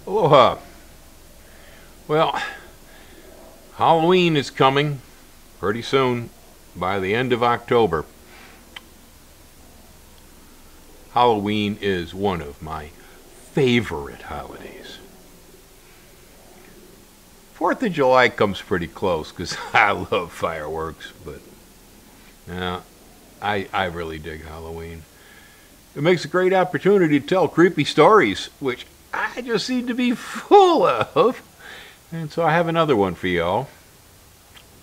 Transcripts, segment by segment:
Aloha. Well, Halloween is coming pretty soon, by the end of October. Halloween is one of my favorite holidays. 4th of July comes pretty close because I love fireworks, but I really dig Halloween. It makes a great opportunity to tell creepy stories, which I just seem to be full of. And so I have another one for y'all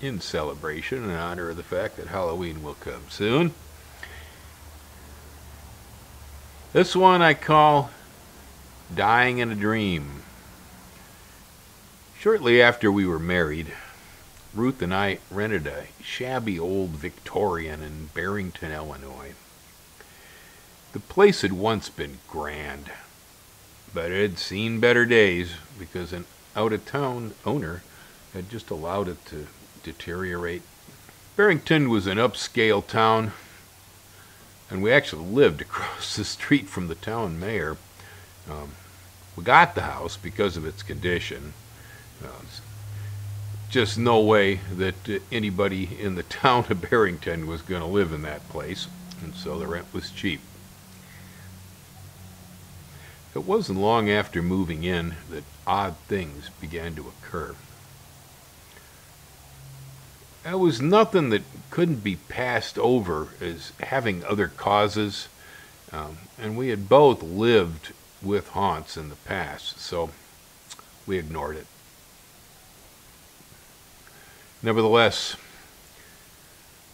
in celebration in honor of the fact that Halloween will come soon. This one I call Dying in a Dream. Shortly after we were married, Ruth and I rented a shabby old Victorian in Barrington, Illinois. The place had once been grand, but it had seen better days because an out-of-town owner had just allowed it to deteriorate. Barrington was an upscale town, and we actually lived across the street from the town mayor. We got the house because of its condition. Just no way that anybody in the town of Barrington was going to live in that place, and so the rent was cheap. It wasn't long after moving in that odd things began to occur. It was nothing that couldn't be passed over as having other causes, and we had both lived with haunts in the past, so we ignored it. Nevertheless,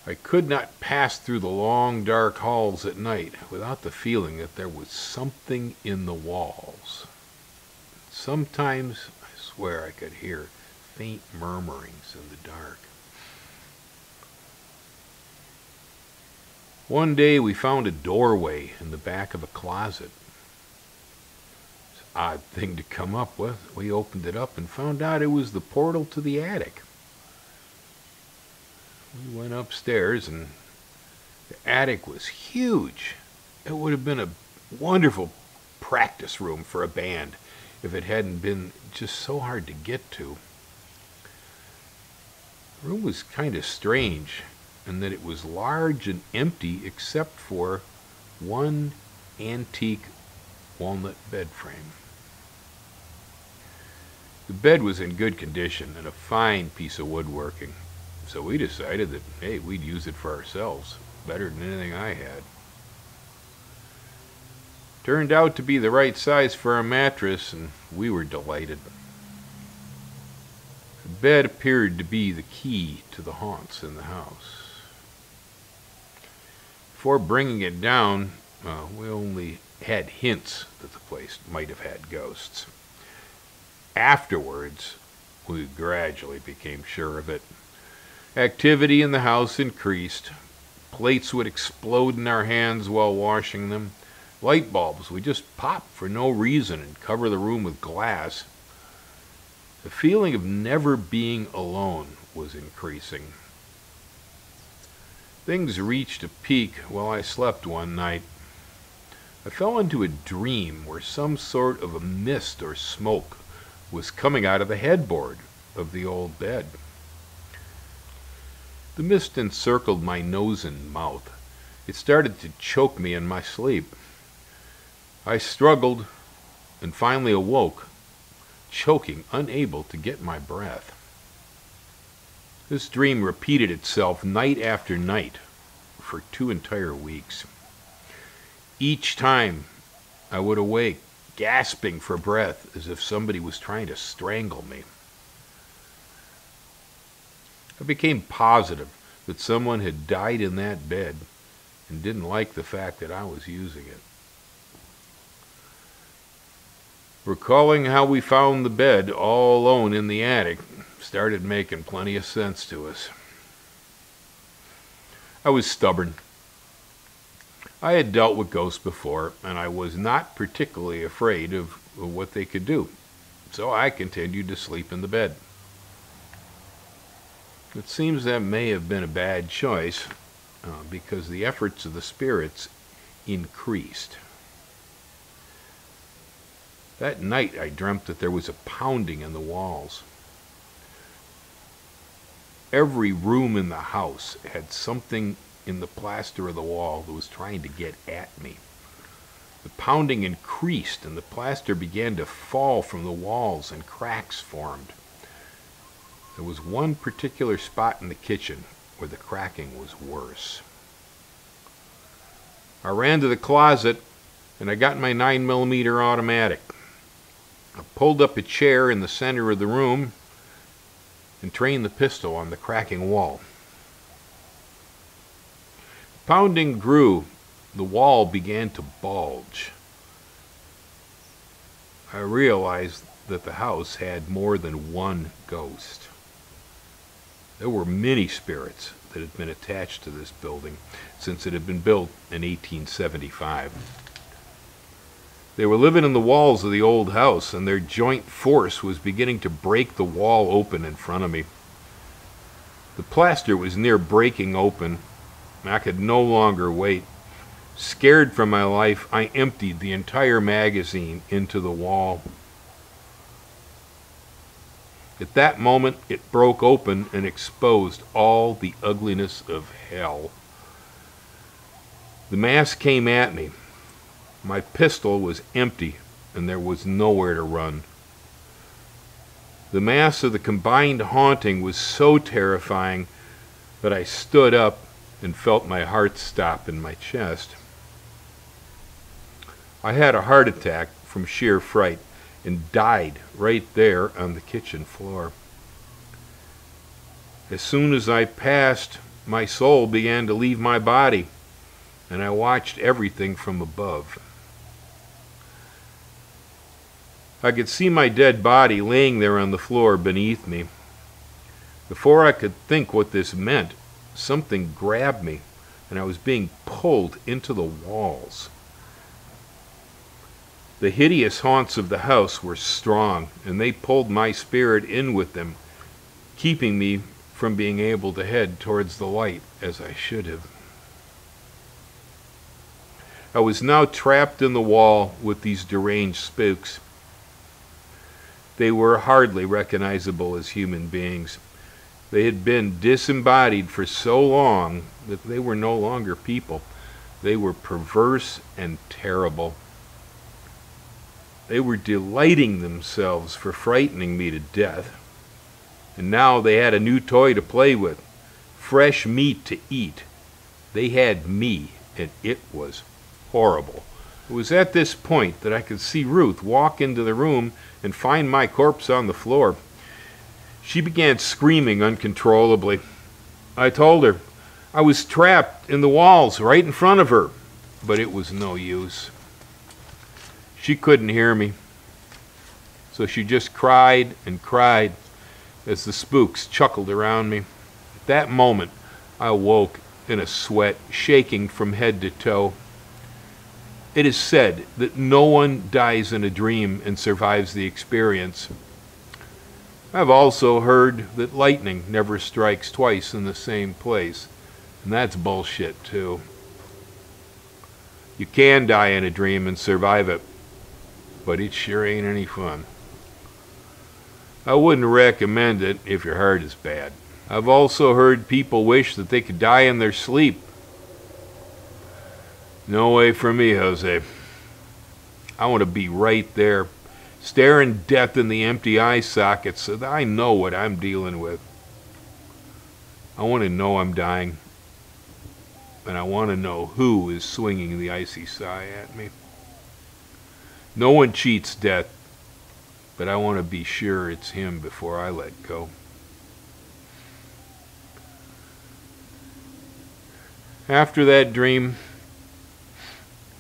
I could not pass through the long, dark halls at night without the feeling that there was something in the walls. Sometimes, I swear, I could hear faint murmurings in the dark. One day we found a doorway in the back of a closet. It's an odd thing to come up with. We opened it up and found out it was the portal to the attic. We went upstairs, and the attic was huge. It would have been a wonderful practice room for a band if it hadn't been just so hard to get to. The room was kind of strange in that it was large and empty except for one antique walnut bed frame. The bed was in good condition and a fine piece of woodworking. So we decided that, hey, we'd use it for ourselves, better than anything I had. Turned out to be the right size for our mattress, and we were delighted. The bed appeared to be the key to the haunts in the house. Before bringing it down, we only had hints that the place might have had ghosts. Afterwards, we gradually became sure of it. Activity in the house increased. Plates would explode in our hands while washing them. Light bulbs would just pop for no reason and cover the room with glass. The feeling of never being alone was increasing. Things reached a peak while I slept one night. I fell into a dream where some sort of a mist or smoke was coming out of the headboard of the old bed. The mist encircled my nose and mouth. It started to choke me in my sleep. I struggled and finally awoke, choking, unable to get my breath. This dream repeated itself night after night for 2 entire weeks. Each time I would awake, gasping for breath as if somebody was trying to strangle me. I became positive that someone had died in that bed and didn't like the fact that I was using it. Recalling how we found the bed all alone in the attic started making plenty of sense to us. I was stubborn. I had dealt with ghosts before, and I was not particularly afraid of what they could do, so I continued to sleep in the bed. It seems that may have been a bad choice because the efforts of the spirits increased. That night I dreamt that there was a pounding in the walls. Every room in the house had something in the plaster of the wall that was trying to get at me. The pounding increased and the plaster began to fall from the walls and cracks formed. There was one particular spot in the kitchen where the cracking was worse. I ran to the closet and I got my 9mm automatic. I pulled up a chair in the center of the room and trained the pistol on the cracking wall. The pounding grew. The wall began to bulge. I realized that the house had more than one ghost. There were many spirits that had been attached to this building since it had been built in 1875. They were living in the walls of the old house, and their joint force was beginning to break the wall open in front of me. The plaster was near breaking open, and I could no longer wait. Scared for my life, I emptied the entire magazine into the wall. At that moment, it broke open and exposed all the ugliness of hell. The mass came at me. My pistol was empty, and there was nowhere to run. The mass of the combined haunting was so terrifying that I stood up and felt my heart stop in my chest. I had a heart attack from sheer fright and died right there on the kitchen floor. As soon as I passed, my soul began to leave my body, and I watched everything from above. I could see my dead body laying there on the floor beneath me. Before I could think what this meant, something grabbed me, and I was being pulled into the walls. The hideous haunts of the house were strong, and they pulled my spirit in with them, keeping me from being able to head towards the light as I should have. I was now trapped in the wall with these deranged spooks. They were hardly recognizable as human beings. They had been disembodied for so long that they were no longer people. They were perverse and terrible. They were delighting themselves for frightening me to death. And now they had a new toy to play with, fresh meat to eat. They had me, and it was horrible. It was at this point that I could see Ruth walk into the room and find my corpse on the floor. She began screaming uncontrollably. I told her I was trapped in the walls right in front of her, but it was no use. She couldn't hear me, so she just cried and cried as the spooks chuckled around me. At that moment, I awoke in a sweat, shaking from head to toe. It is said that no one dies in a dream and survives the experience. I've also heard that lightning never strikes twice in the same place, and that's bullshit too. You can die in a dream and survive it, but it sure ain't any fun. I wouldn't recommend it if your heart is bad. I've also heard people wish that they could die in their sleep. No way for me, Jose. I want to be right there, staring death in the empty eye sockets so that I know what I'm dealing with. I want to know I'm dying, and I want to know who is swinging the icy sigh at me. No one cheats death, but I want to be sure it's him before I let go. After that dream,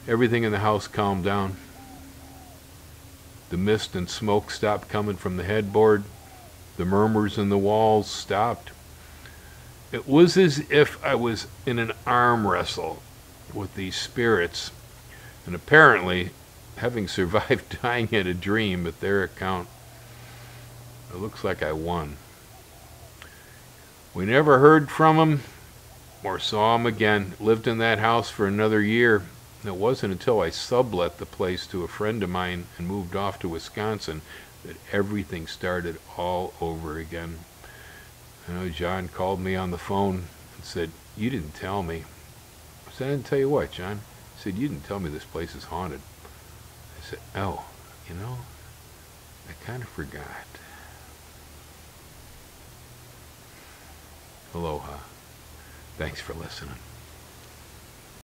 everything in the house calmed down. The mist and smoke stopped coming from the headboard. The murmurs in the walls stopped. It was as if I was in an arm wrestle with these spirits, and apparently, having survived dying in a dream at their account, it looks like I won. We never heard from him or saw him again. Lived in that house for another year, And it wasn't until I sublet the place to a friend of mine and moved off to Wisconsin that everything started all over again. I know John called me on the phone and said, "You didn't tell me." I said, "I didn't tell you what, John?" He said, "You didn't tell me this place is haunted." I said, "Oh, I kind of forgot." Aloha. Thanks for listening.